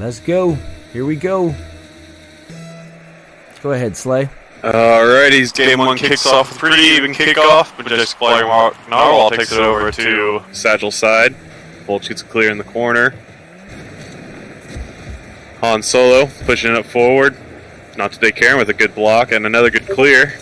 Let's go. Here we go. Go ahead, Slay. Alrighty, game one kicks off with a pretty even kickoff. MajesticFlyingNarwhal takes it over to Satchels side. Volch gets clear in the corner. Han Solo pushing it forward. NotTodayKaren with a good block and another good clear.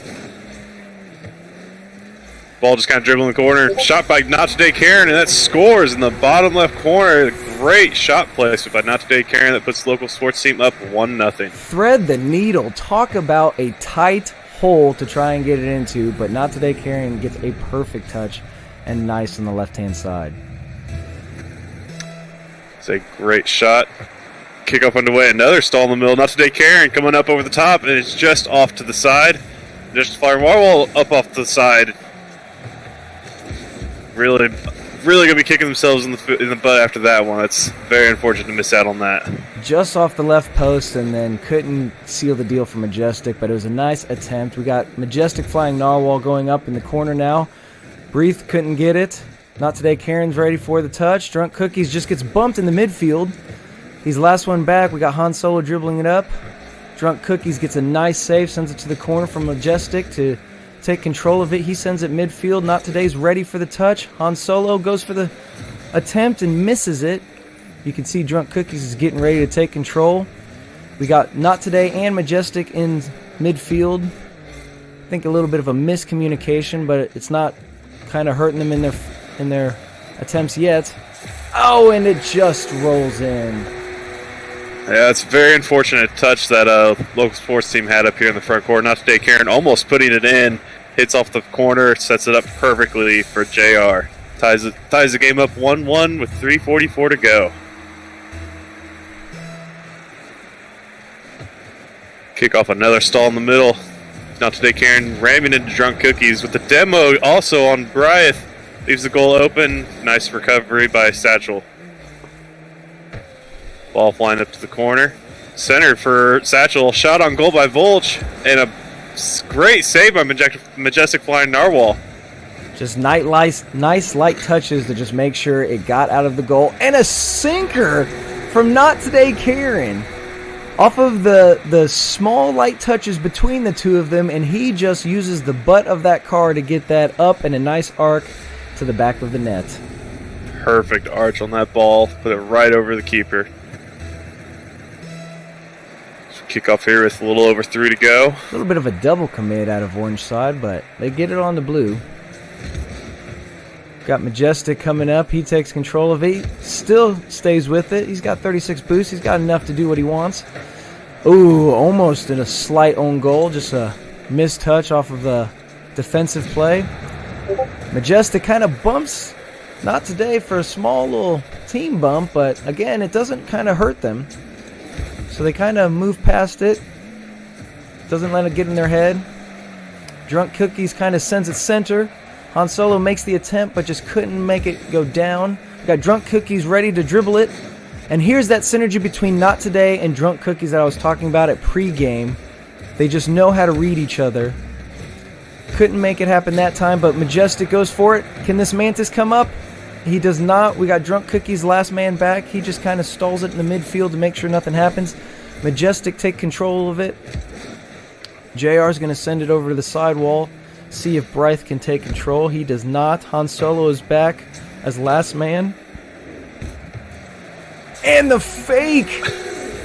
Ball just kind of dribbling in the corner. Shot by NotTodayKaren, and that scores in the bottom left corner. Great shot placement by NotTodayKaren that puts the local sports team up 1-0. Thread the needle. Talk about a tight hole to try and get it into, but NotTodayKaren gets a perfect touch and nice on the left-hand side. It's a great shot. Kickoff underway. Another stall in the middle. NotTodayKaren coming up over the top, and it's just off to the side. MajesticFlyingNarwhal up off to the side. Really gonna be kicking themselves in the butt after that one. That's very unfortunate to miss out on that. Just off the left post and then couldn't seal the deal for Majestic, but it was a nice attempt. We got MajesticFlyingNarwhal going up in the corner now. Breathe couldn't get it. NotTodayKaren's ready for the touch. DrunkCookies just gets bumped in the midfield. He's the last one back. We got Han Solo dribbling it up. DrunkCookies gets a nice save, sends it to the corner from Majestic to take control of it. He sends it midfield. NotToday's ready for the touch. Han Solo goes for the attempt and misses it. You can see DrunkCookies is getting ready to take control. We got NotToday and Majestic in midfield. I think a little bit of a miscommunication, but it's not kind of hurting them in their attempts yet. Oh, and it just rolls in. Yeah, it's a very unfortunate touch that local sports team had up here in the front court. NotTodayKaren almost putting it in. Hits off the corner, sets it up perfectly for JR. Ties the game up 1-1 with 3:44 to go. Kick off another stall in the middle. NotTodayKaren ramming into DrunkCookies with the demo also on Bryeth. Leaves the goal open. Nice recovery by Satchel. Ball flying up to the corner. Center for Satchel. Shot on goal by Volch. And a great save by MajesticFlyingNarwhal. Just nice light touches to just make sure it got out of the goal. And a sinker from NotTodayKaren. Off of the small light touches between the two of them. And he just uses the butt of that car to get that up in a nice arc to the back of the net. Perfect arch on that ball. Put it right over the keeper. Kick off here with a little over 3 to go. A little bit of a double commit out of orange side, but they get it on the blue. Got Majestic coming up. He takes control of it. Still stays with it. He's got 36 boosts. He's got enough to do what he wants. Ooh, almost in a slight own goal. Just a missed touch off of the defensive play. Majestic kind of bumps. Not today for a small little team bump, but again, it doesn't kind of hurt them. So they kind of move past it. Doesn't let it get in their head. DrunkCookies kind of sends it center. Han Solo makes the attempt, but just couldn't make it go down. We got DrunkCookies ready to dribble it. And here's that synergy between NotToday and DrunkCookies that I was talking about at pregame. They just know how to read each other. Couldn't make it happen that time, but Majestic goes for it. Can this Mantis come up? He does not. We got DrunkCookies last man back. He just kind of stalls it in the midfield to make sure nothing happens. Majestic take control of it. JR is going to send it over to the sidewall. See if Bryth can take control. He does not. Han Solo is back as last man. And the fake!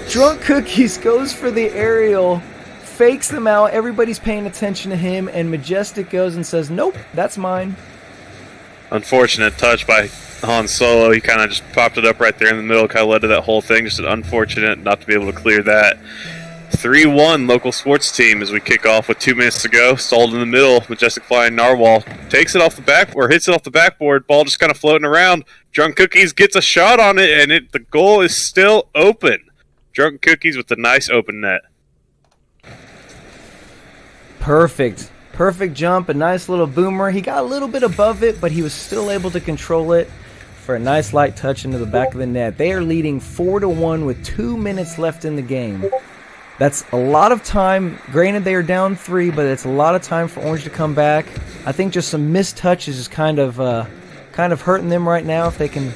DrunkCookies goes for the aerial. Fakes them out. Everybody's paying attention to him. And Majestic goes and says, nope, that's mine. Unfortunate touch by Han Solo. He kind of just popped it up right there in the middle. Kind of led to that whole thing. Just unfortunate not to be able to clear that. 3-1 local sports team as we kick off with 2 minutes to go. Stalled in the middle. MajesticFlyingNarwhal takes it off the back or hits it off the backboard. Ball just kind of floating around. DrunkCookies gets a shot on it, and the goal is still open. DrunkCookies with the nice open net. Perfect jump, a nice little boomer. He got a little bit above it, but he was still able to control it for a nice light touch into the back of the net. They are leading 4-1 with 2 minutes left in the game. That's a lot of time. Granted, they are down 3, but it's a lot of time for Orange to come back. I think just some missed touches is kind of hurting them right now. If they can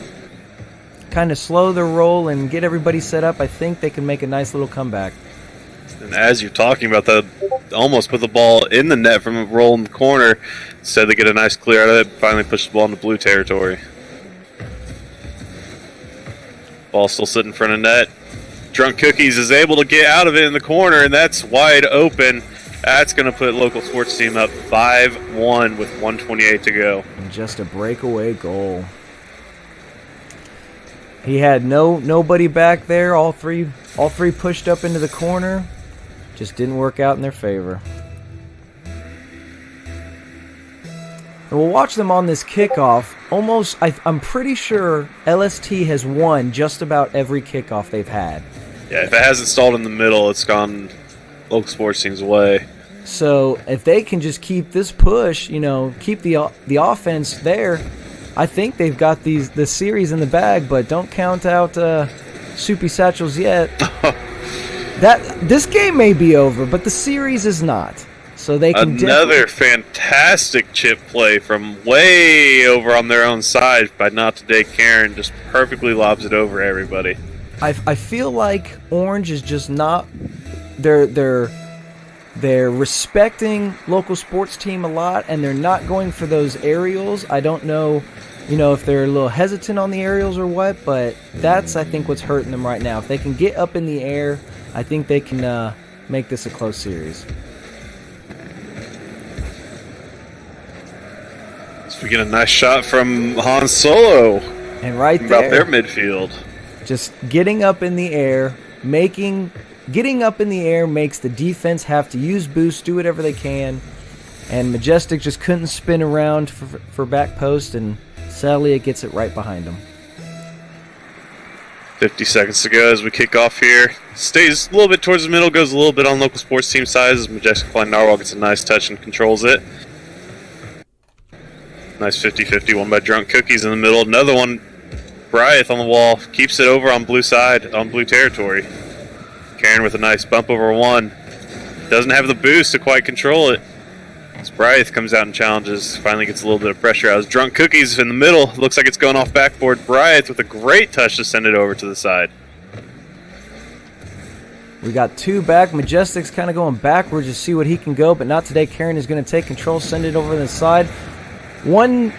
kind of slow their roll and get everybody set up, I think they can make a nice little comeback. And as you're talking about that, almost put the ball in the net from a roll in the corner. Instead, they get a nice clear out of it, finally push the ball into blue territory. Ball still sitting in front of net. DrunkCookies is able to get out of it in the corner, and that's wide open. That's going to put local sports team up 5-1 with 1:28 to go. And just a breakaway goal. He had nobody back there. All three pushed up into the corner. Just didn't work out in their favor. And we'll watch them on this kickoff. I'm pretty sure LST has won just about every kickoff they've had. Yeah, if it hasn't stalled in the middle, it's gone local sports team's way. So if they can just keep this push, keep the offense there, I think they've got the series in the bag. But don't count out Soupy Satchels yet. This game may be over, but the series is not. So they can another fantastic chip play from way over on their own side by NotTodayKaren, just perfectly lobs it over everybody. I feel like Orange is just not. They're respecting local sports team a lot, and they're not going for those aerials. I don't know, if they're a little hesitant on the aerials or what, but that's, I think, what's hurting them right now. If they can get up in the air, I think they can make this a close series. So we get a nice shot from Han Solo. And right about there, their midfield. Just getting up in the air, getting up in the air makes the defense have to use boost, do whatever they can. And Majestic just couldn't spin around for back post, and sadly it gets it right behind him. 50 seconds to go as we kick off here. Stays a little bit towards the middle, goes a little bit on local sports team size as MajesticFlyingNarwhal gets a nice touch and controls it. Nice 50-50 one by DrunkCookies in the middle. Another one, Bryeth on the wall, keeps it over on blue side, on blue territory. Karen with a nice bump over one. Doesn't have the boost to quite control it. As Bryeth comes out and challenges, finally gets a little bit of pressure out. As DrunkCookies in the middle, looks like it's going off backboard. Bryeth with a great touch to send it over to the side. We got two back. Majestic's kind of going backwards to see what he can go, but NotTodayKaren is going to take control, send it over to the side. One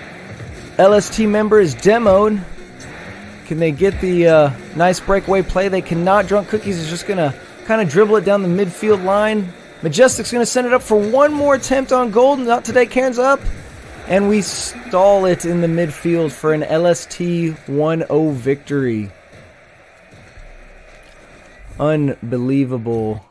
LST member is demoed. Can they get the nice breakaway play? They cannot. DrunkCookies is just going to kind of dribble it down the midfield line. Majestic's going to send it up for one more attempt on goal. NotTodayKaren's up. And we stall it in the midfield for an LST 1-0 victory. Unbelievable.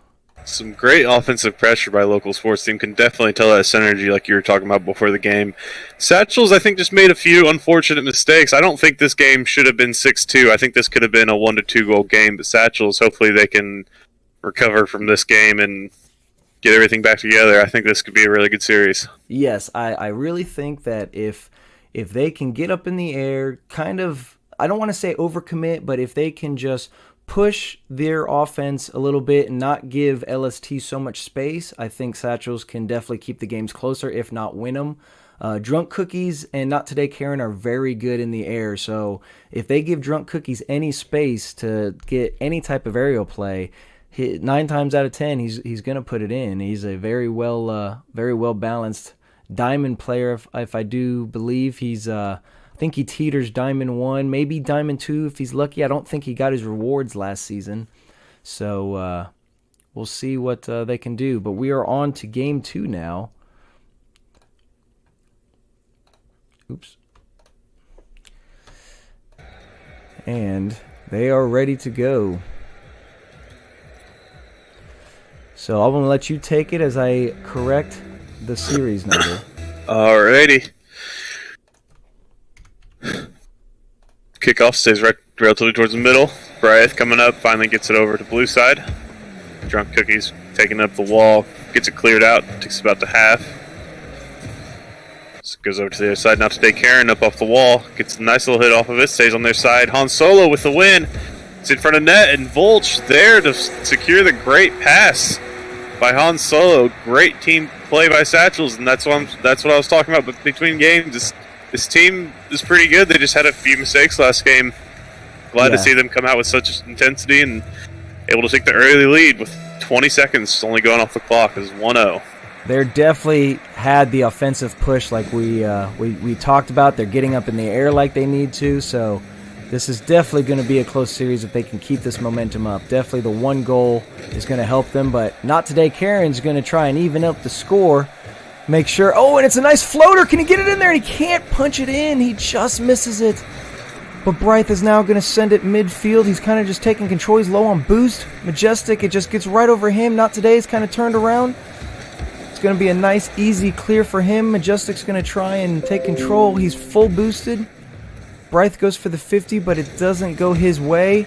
Some great offensive pressure by local sports team. Can definitely tell that synergy like you were talking about before the game. Satchels, I think, just made a few unfortunate mistakes. I don't think this game should have been 6-2. I think this could have been a 1-2 goal game. But Satchels, hopefully they can recover from this game and get everything back together. I think this could be a really good series. Yes, I really think that if they can get up in the air, kind of, I don't want to say overcommit, but if they can just push their offense a little bit and not give LST so much space, I think Satchels can definitely keep the games closer, if not win them. DrunkCookies and NotTodayKaren are very good in the air, so if they give DrunkCookies any space to get any type of aerial play, 9 times out of 10 he's going to put it in. He's a very well balanced diamond player, if I do believe. He's I think he teeters Diamond 1, maybe Diamond 2 if he's lucky. I don't think he got his rewards last season. So we'll see what they can do. But we are on to Game 2 now. Oops. And they are ready to go. So I'm going to let you take it as I correct the series number. Alrighty. Kickoff stays relatively towards the middle. Bryeth coming up, finally gets it over to blue side. DrunkCookies taking up the wall, gets it cleared out, takes about to half. So it goes over to the other side. NotTodayKaren up off the wall, gets a nice little hit off of it, stays on their side. Han Solo with the win. It's in front of net, and Volch there to secure the great pass by Han Solo. Great team play by Satchels, and that's what I was talking about. But between games, this team is pretty good. They just had a few mistakes last game. glad to see them come out with such intensity and able to take the early lead with 20 seconds only going off the clock is 1-0. They're definitely had the offensive push like we talked about. They're getting up in the air like they need to, so this is definitely going to be a close series if they can keep this momentum up. Definitely the one goal is going to help them, but NotTodayKaren's going to try and even up the score. Make sure. Oh, and it's a nice floater. Can he get it in there? And he can't punch it in. He just misses it. But Brythe is now going to send it midfield. He's kind of just taking control. He's low on boost. Majestic, it just gets right over him. Not today. He's kind of turned around. It's going to be a nice, easy clear for him. Majestic's going to try and take control. He's full boosted. Brythe goes for the 50, but it doesn't go his way.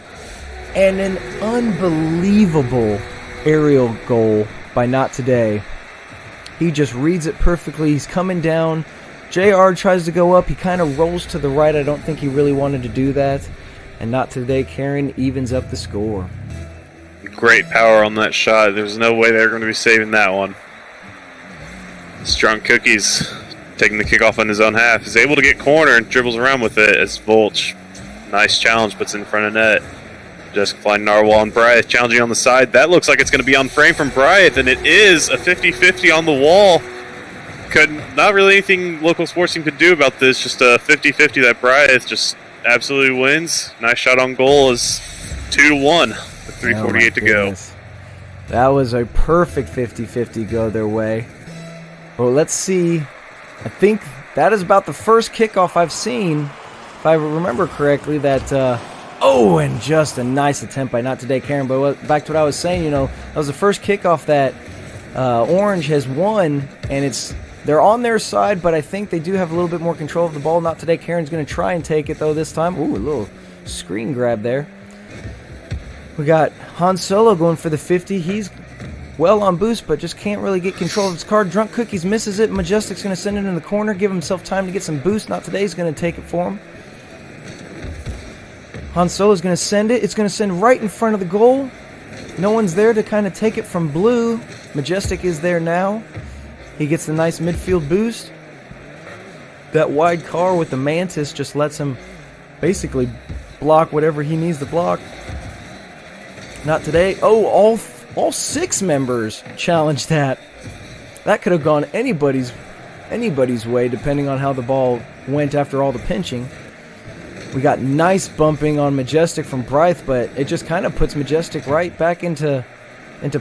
And an unbelievable aerial goal by Not Today. He just reads it perfectly. He's coming down. JR tries to go up. He kind of rolls to the right. I don't think he really wanted to do that. And NotTodayKaren evens up the score. Great power on that shot. There's no way they're going to be saving that one. DrunkCookies taking the kickoff on his own half. Is able to get corner and dribbles around with it as Volch. Nice challenge, puts it in front of net. MajesticFlyingNarwhal and Brythe challenging on the side. That looks like it's going to be on frame from Brythe, and it is a 50-50 on the wall. Not really anything local sports team could do about this. Just a 50-50 that Brythe just absolutely wins. Nice shot on goal is 2-1 with 3:48 to go. That was a perfect 50-50 go their way. Well, let's see. I think that is about the first kickoff I've seen, if I remember correctly, that... Oh, and just a nice attempt by NotTodayKaren. But back to what I was saying, that was the first kickoff that Orange has won, and they're on their side, but I think they do have a little bit more control of the ball. NotTodayKaren's going to try and take it, though, this time. Ooh, a little screen grab there. We got Han Solo going for the 50. He's well on boost, but just can't really get control of his card. DrunkCookies misses it. Majestic's going to send it in the corner, give himself time to get some boost. Not Today's going to take it for him. Han Solo's going to send it. It's going to send right in front of the goal. No one's there to kind of take it from blue. Majestic is there now. He gets the nice midfield boost. That wide car with the Mantis just lets him basically block whatever he needs to block. Not today. Oh, all 6 members challenged that. That could have gone anybody's way, depending on how the ball went after all the pinching. We got nice bumping on Majestic from Brythe, but it just kind of puts Majestic right back into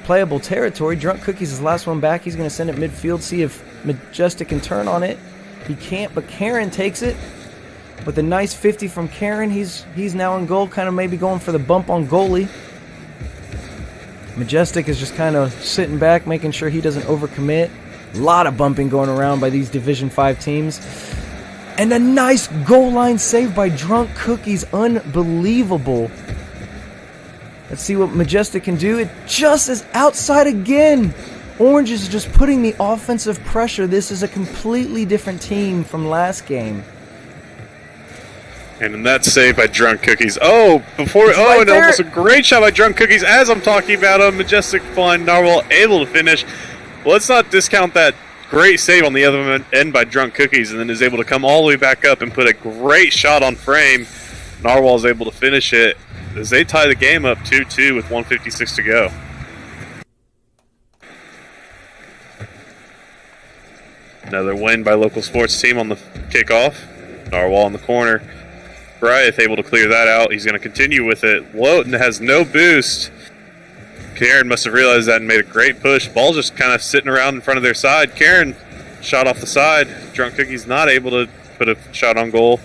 playable territory. DrunkCookies is the last one back. He's going to send it midfield, see if Majestic can turn on it. He can't, but Karen takes it with a nice 50 from Karen. He's now in goal, kind of maybe going for the bump on goalie. Majestic is just kind of sitting back, making sure he doesn't overcommit. A lot of bumping going around by these Division 5 teams. And a nice goal line save by DrunkCookies. Unbelievable. Let's see what Majestic can do. It just is outside again. Orange is just putting the offensive pressure. This is a completely different team from last game. And in that save by DrunkCookies. And almost a great shot by DrunkCookies as I'm talking about him. MajesticFlyingNarwhal able to finish. Well, let's not discount that great save on the other end by DrunkCookies, and then is able to come all the way back up and put a great shot on frame. Narwhal is able to finish it as they tie the game up 2-2 with 1:56 to go. Another win by local sports team on the kickoff. Narwhal in the corner. Brythe able to clear that out. He's going to continue with it. Lowton has no boost. Karen must have realized that and made a great push. Ball just kind of sitting around in front of their side. Karen shot off the side. DrunkCookies not able to put a shot on goal.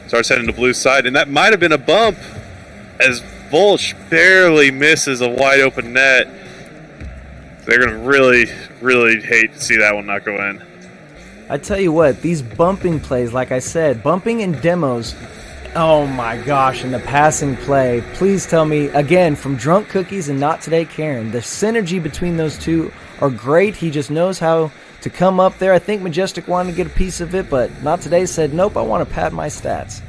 Starts heading to blue side, and that might have been a bump as Volch barely misses a wide open net. They're going to really, really hate to see that one not go in. I tell you what, these bumping plays, like I said, bumping in demos, oh my gosh, and the passing play, please tell me, again, from DrunkCookies and NotTodayKaren, the synergy between those two are great. He just knows how to come up there. I think Majestic wanted to get a piece of it, but Not Today said, nope, I want to pad my stats.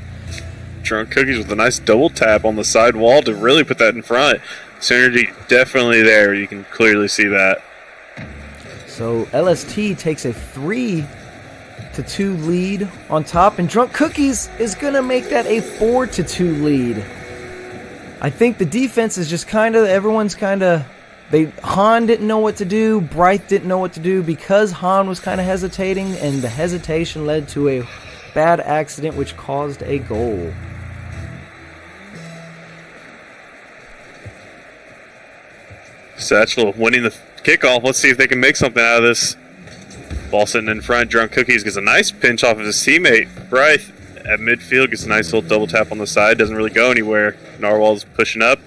DrunkCookies with a nice double tap on the side wall to really put that in front. Synergy definitely there. You can clearly see that. So LST takes a 3-2 lead on top, and DrunkCookies is going to make that a 4-2 lead. I think the defense is just everyone's Han didn't know what to do, Bryce didn't know what to do because Han was kind of hesitating, and the hesitation led to a bad accident which caused a goal. Satchel winning the kickoff. Let's see if they can make something out of this. Ball sitting in front. DrunkCookies gets a nice pinch off of his teammate. Bryce at midfield gets a nice little double tap on the side. Doesn't really go anywhere. Narwhal's pushing up.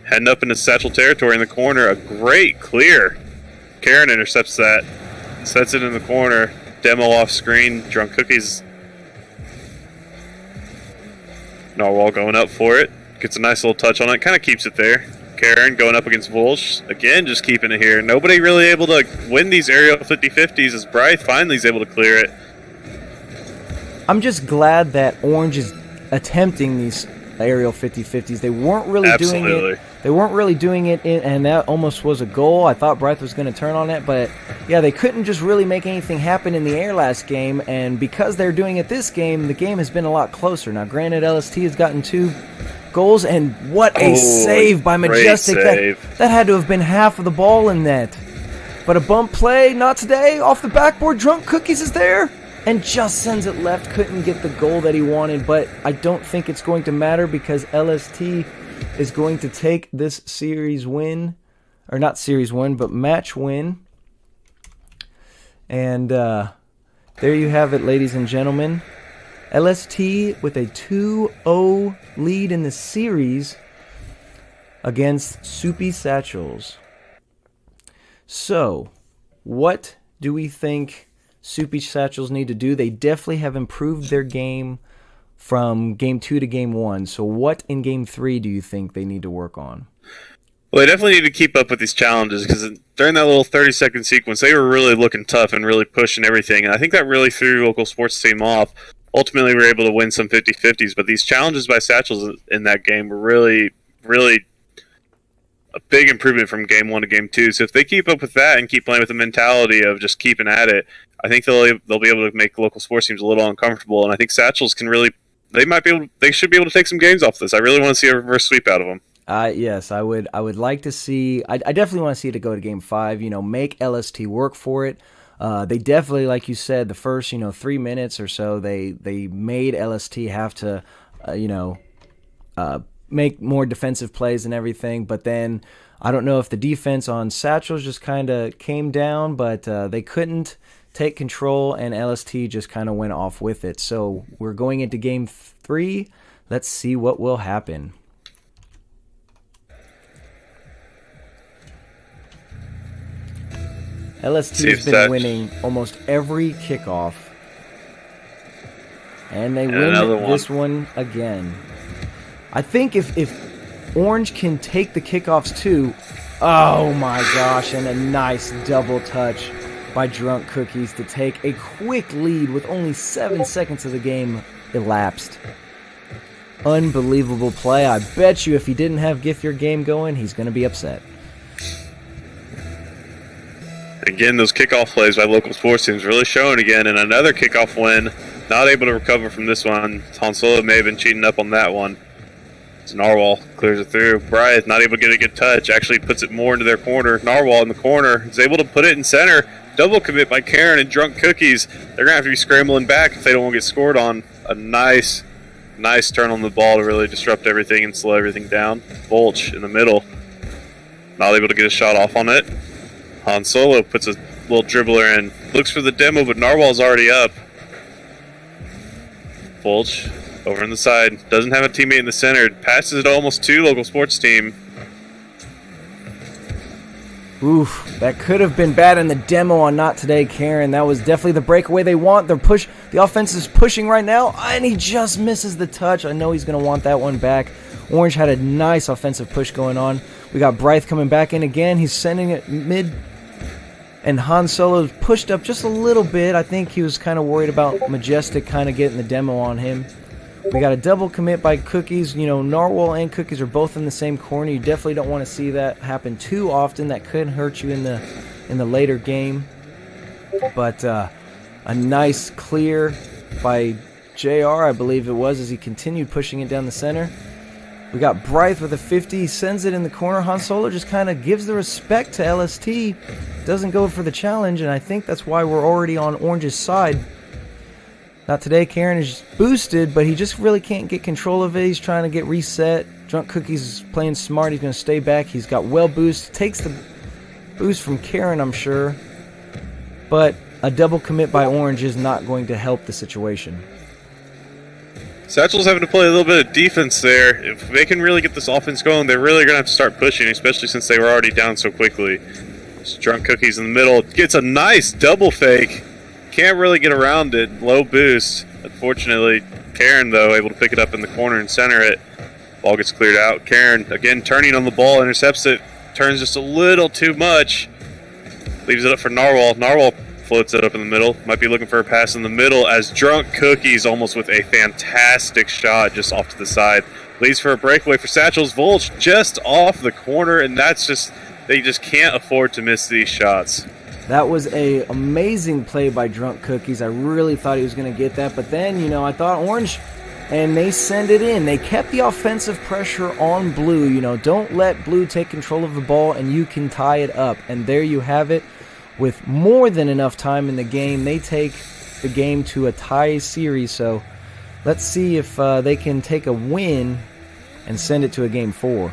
Heading up into Satchel territory in the corner. A great clear. Karen intercepts that. Sets it in the corner. Demo off screen. DrunkCookies. Narwhal going up for it. Gets a nice little touch on it. Kind of keeps it there. Karen going up against Volch. Again, just keeping it here. Nobody really able to win these aerial 50-50s as Bryce finally is able to clear it. I'm just glad that Orange is attempting these aerial 50-50s. They weren't really doing it. They weren't really doing it, and that almost was a goal. I thought Bryce was going to turn on it, but yeah, they couldn't just really make anything happen in the air last game, and because they're doing it this game, the game has been a lot closer. Now, granted, LST has gotten 2 goals, and what a save by Majestic. That had to have been half of the ball in net. But a bump play, not today, off the backboard. DrunkCookies is there and just sends it left. Couldn't get the goal that he wanted, but I don't think it's going to matter because LST is going to take this series win, or not series win, but match win. And there you have it, ladies and gentlemen. LST with a 2-0 lead in the series against Soupy Satchels. So, what do we think Soupy Satchels need to do? They definitely have improved their game from Game 2 to Game 1. So what in Game 3 do you think they need to work on? Well, they definitely need to keep up with these challenges because during that little 30-second sequence, they were really looking tough and really pushing everything. And I think that really threw local sports team off. Ultimately, we were able to win some 50-50s, but these challenges by Satchels in that game were really, really a big improvement from Game 1 to Game 2. So if they keep up with that and keep playing with the mentality of just keeping at it, I think they'll be able to make local sports teams a little uncomfortable. And I think Satchels can really, they should be able to take some games off this. I really want to see a reverse sweep out of them. Yes, I would like to see. I definitely want to see it to go to Game 5. Make LST work for it. They definitely, like you said, the first 3 minutes or so, they made LST have to make more defensive plays and everything. But then I don't know if the defense on Satchels just kind of came down, but they couldn't take control, and LST just kind of went off with it. So we're going into Game 3. Let's see what will happen. LST has been winning almost every kickoff. And they win this one again. I think if Orange can take the kickoffs too, oh my gosh, and a nice double touch by DrunkCookies to take a quick lead with only 7 seconds of the game elapsed. Unbelievable play. I bet you if he didn't have Gift Your Game going, he's going to be upset. Again, those kickoff plays by local sports teams really showing again, and another kickoff win. Not able to recover from this one. Han Solo may have been cheating up on that one. So Narwhal clears it through. Bryce not able to get a good touch. Actually puts it more into their corner. Narwhal in the corner is able to put it in center. Double commit by Karen and DrunkCookies. They're going to have to be scrambling back if they don't want to get scored on. A nice turn on the ball to really disrupt everything and slow everything down. Volch in the middle. Not able to get a shot off on it. Han Solo puts a little dribbler in. Looks for the demo, but Narwhal's already up. Volch over on the side. Doesn't have a teammate in the center. Passes it almost to local sports team. Oof, that could have been bad in the demo on NotTodayKaren. That was definitely the breakaway they want. The offense is pushing right now, and he just misses the touch. I know he's going to want that one back. Orange had a nice offensive push going on. We got Bryce coming back in again. He's sending it mid, and Han Solo's pushed up just a little bit. I think he was kind of worried about Majestic kind of getting the demo on him. We got a double commit by Cookies. Narwhal and Cookies are both in the same corner. You definitely don't want to see that happen too often. That could hurt you in the later game. But a nice clear by JR, I believe it was, as he continued pushing it down the center. We got Bryce with a 50. He sends it in the corner. Han Solo just kind of gives the respect to LST. Doesn't go for the challenge, and I think that's why we're already on Orange's side. Not today. Karen is boosted, but he just really can't get control of it. He's trying to get reset. DrunkCookies is playing smart. He's going to stay back. He's got well boost. Takes the boost from Karen, I'm sure. But a double commit by Orange is not going to help the situation. Satchels having to play a little bit of defense there. If they can really get this offense going, they're really going to have to start pushing, especially since they were already down so quickly. DrunkCookies in the middle. Gets a nice double fake. Can't really get around it. Low boost. Unfortunately, Karen, though, able to pick it up in the corner and center it. Ball gets cleared out. Karen, again, turning on the ball, intercepts it. Turns just a little too much. Leaves it up for Narwhal. Narwhal floats it up in the middle. Might be looking for a pass in the middle as DrunkCookies almost with a fantastic shot just off to the side. Leaves for a breakaway for Satchels. Volch just off the corner, and that's just, they just can't afford to miss these shots. That was a amazing play by DrunkCookies. I really thought he was going to get that, but then, I thought Orange, and they send it in. They kept the offensive pressure on Blue. Don't let Blue take control of the ball, and you can tie it up. And there you have it. With more than enough time in the game, they take the game to a tie series. So let's see if they can take a win and send it to a game 4.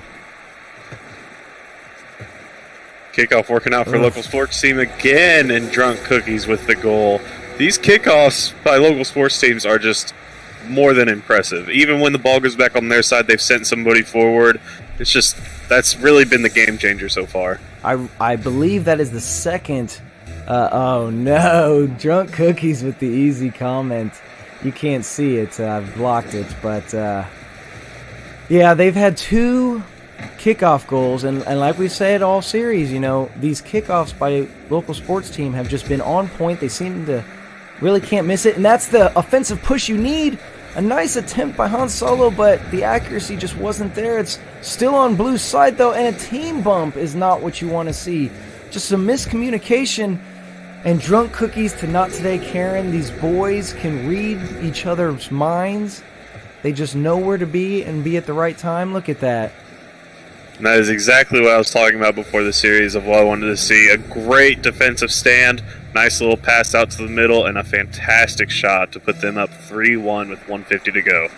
Kickoff working out for local sports team again, and DrunkCookies with the goal. These kickoffs by local sports teams are just more than impressive. Even when the ball goes back on their side, they've sent somebody forward. It's just, that's really been the game changer so far. I believe that is the second. Oh no, DrunkCookies with the easy comment. You can't see it. I've blocked it, but yeah, they've had 2 kickoff goals, and like we said all series, these kickoffs by local sports team have just been on point. They seem to really can't miss it, and that's the offensive push you need. A nice attempt by Han Solo, but the accuracy just wasn't there. It's still on Blue's side, though, and a team bump is not what you want to see. Just some miscommunication, and DrunkCookies to NotTodayKaren. These boys can read each other's minds. They just know where to be and be at the right time. Look at that. And that is exactly what I was talking about before the series of what I wanted to see. A great defensive stand, nice little pass out to the middle, and a fantastic shot to put them up 3-1 with 1:50 to go.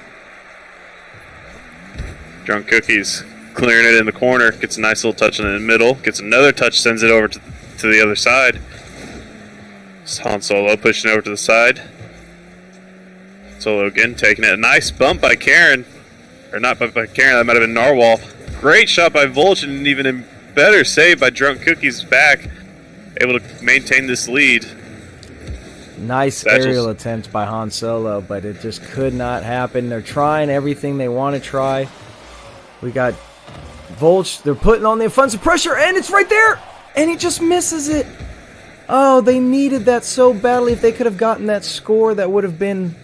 DrunkCookies clearing it in the corner, gets a nice little touch in the middle, gets another touch, sends it over to the other side. It's Han Solo pushing over to the side. Solo again taking it. A nice bump by Karen. Or not by Karen, that might have been Narwhal. Great shot by Volch, and even a better save by DrunkCookies back. Able to maintain this lead. Nice Satchels. aerial attempt by Han Solo, but it just could not happen. They're trying everything they want to try. We got Volch. They're putting on the offensive pressure, and it's right there! And he just misses it. Oh, they needed that so badly. If they could have gotten that score, that would have been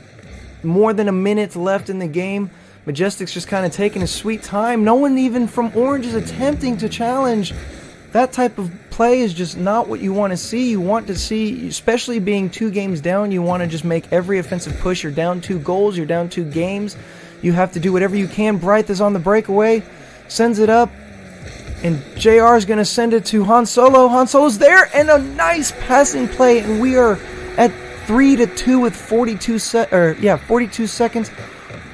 more than a minute left in the game. Majestic's just kind of taking his sweet time. No one even from Orange is attempting to challenge. That type of play is just not what you want to see. You want to see, especially being 2 games down, you want to just make every offensive push. You're down 2 goals, you're down 2 games. You have to do whatever you can. Bryce is on the breakaway, sends it up, and JR is going to send it to Han Solo. Han Solo's there, and a nice passing play, and we are at 3-2 with 42 seconds.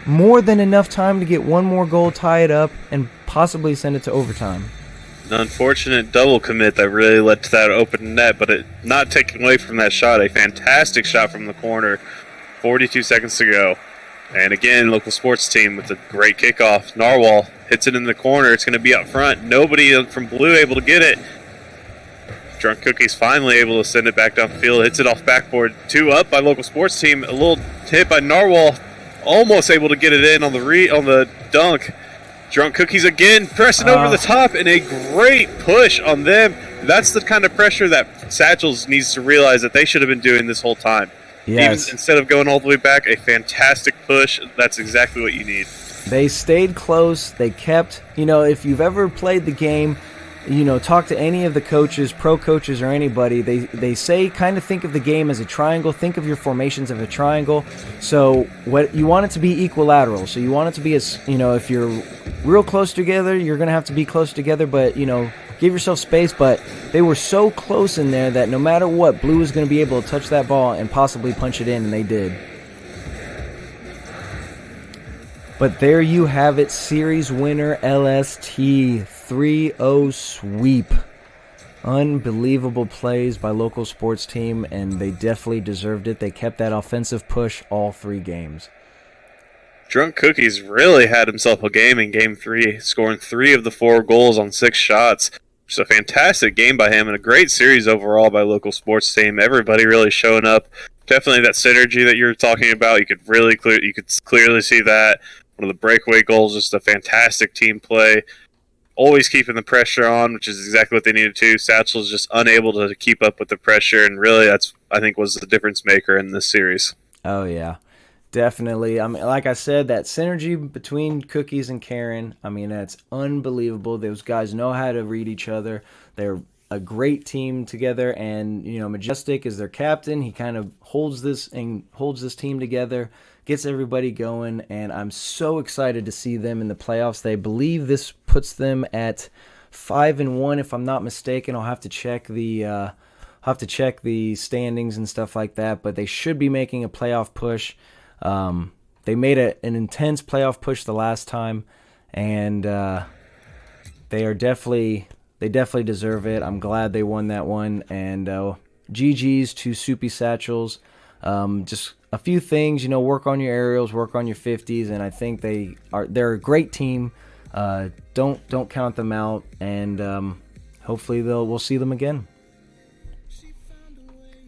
More than enough time to get one more goal, tie it up, and possibly send it to overtime. An unfortunate double commit that really led to that open net, but it not taking away from that shot. A fantastic shot from the corner. 42 seconds to go. And again, local sports team with a great kickoff. Narwhal hits it in the corner. It's going to be up front. Nobody from Blue able to get it. DrunkCookies finally able to send it back downfield. Hits it off backboard. 2 up by local sports team. A little hit by Narwhal. Almost able to get it in on the dunk. DrunkCookies again pressing over the top, and a great push on them. That's the kind of pressure that Satchels needs to realize that they should have been doing this whole time. Yes. Even instead of going all the way back, a fantastic push. That's exactly what you need. They stayed close. They kept, if you've ever played the game, talk to any of the coaches, pro coaches or anybody, they say kind of think of the game as a triangle. Think of your formations of a triangle. So what you want it to be equilateral. So you want it to be as, if you're real close together, you're going to have to be close together, but, give yourself space. But they were so close in there that no matter what, Blue was going to be able to touch that ball and possibly punch it in, and they did. But there you have it, series winner LST, 3-0 sweep. Unbelievable plays by local sports team, and they definitely deserved it. They kept that offensive push all 3 games. DrunkCookies really had himself a game in Game 3, scoring 3 of the 4 goals on 6 shots. It's a fantastic game by him and a great series overall by local sports team. Everybody really showing up. Definitely that synergy that you're talking about. You could clearly see that. One of the breakaway goals, just a fantastic team play. Always keeping the pressure on, which is exactly what they needed to. Satchels just unable to keep up with the pressure, and really that's, I think, was the difference maker in this series. Oh, yeah. Definitely. I mean, like I said, that synergy between Cookies and Karen, that's unbelievable. Those guys know how to read each other. They're a great team together, and, Majestic is their captain. He kind of holds this team together, gets everybody going, and I'm so excited to see them in the playoffs. They believe this puts them at 5-1, if I'm not mistaken. I'll have to check the standings and stuff like that, but they should be making a playoff push. They made an intense playoff push the last time, and they definitely deserve it. I'm glad they won that one, and GG's to Soupy Satchels. Just a few things, work on your aerials, work on your 50s, and I think they're a great team. Don't count them out, and hopefully we'll see them again.